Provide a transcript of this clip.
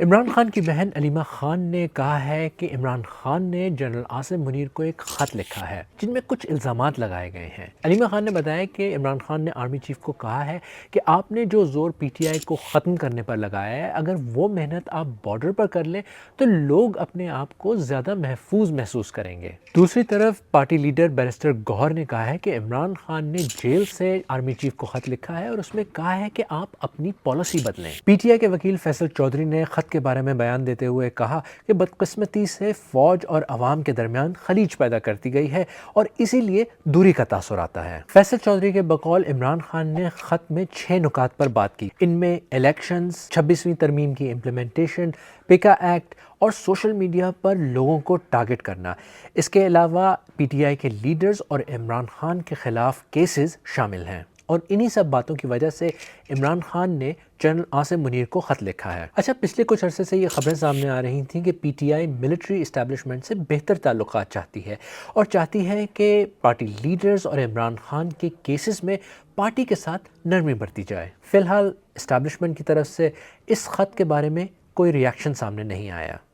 عمران خان کی بہن علیمہ خان نے کہا ہے کہ عمران خان نے جنرل عاصم منیر کو ایک خط لکھا ہے جن میں کچھ الزامات لگائے گئے ہیں۔ علیمہ خان نے بتایا کہ عمران خان نے آرمی چیف کو کہا ہے کہ آپ نے جو زور پی ٹی آئی کو ختم کرنے پر لگایا ہے، اگر وہ محنت آپ بارڈر پر کر لیں تو لوگ اپنے آپ کو زیادہ محفوظ محسوس کریں گے۔ دوسری طرف پارٹی لیڈر بیرسٹر گوہر نے کہا ہے کہ عمران خان نے جیل سے آرمی چیف کو خط لکھا ہے اور اس میں کہا ہے کہ آپ اپنی پالیسی بدلیں۔ پی ٹی آئی کے وکیل فیصل چودھری نے خط کے بارے میں بیان دیتے ہوئے کہا کہ بدقسمتی سے فوج اور عوام کے درمیان خلیج پیدا کرتی گئی ہے اور اسی لیے دوری کا تاثر آتا ہے۔ فیصل چودھری کے بقول عمران خان نے خط میں 6 نکات پر بات کی۔ ان میں الیکشنز، 26ویں ترمیم کی امپلیمنٹیشن، پیکا ایکٹ اور سوشل میڈیا پر لوگوں کو ٹارگٹ کرنا۔ اس کے علاوہ پی ٹی آئی کے لیڈرز اور عمران خان کے خلاف کیسز شامل ہیں اور انہی سب باتوں کی وجہ سے عمران خان نے جنرل عاصم منیر کو خط لکھا ہے۔ اچھا، پچھلے کچھ عرصے سے یہ خبریں سامنے آ رہی تھیں کہ P T I military establishment سے بہتر تعلقات چاہتی ہے اور چاہتی ہے کہ پارٹی لیڈرز اور عمران خان کے کیسز میں پارٹی کے ساتھ نرمی برتی جائے۔ فی الحال اسٹیبلشمنٹ کی طرف سے اس خط کے بارے میں کوئی ریاکشن سامنے نہیں آیا۔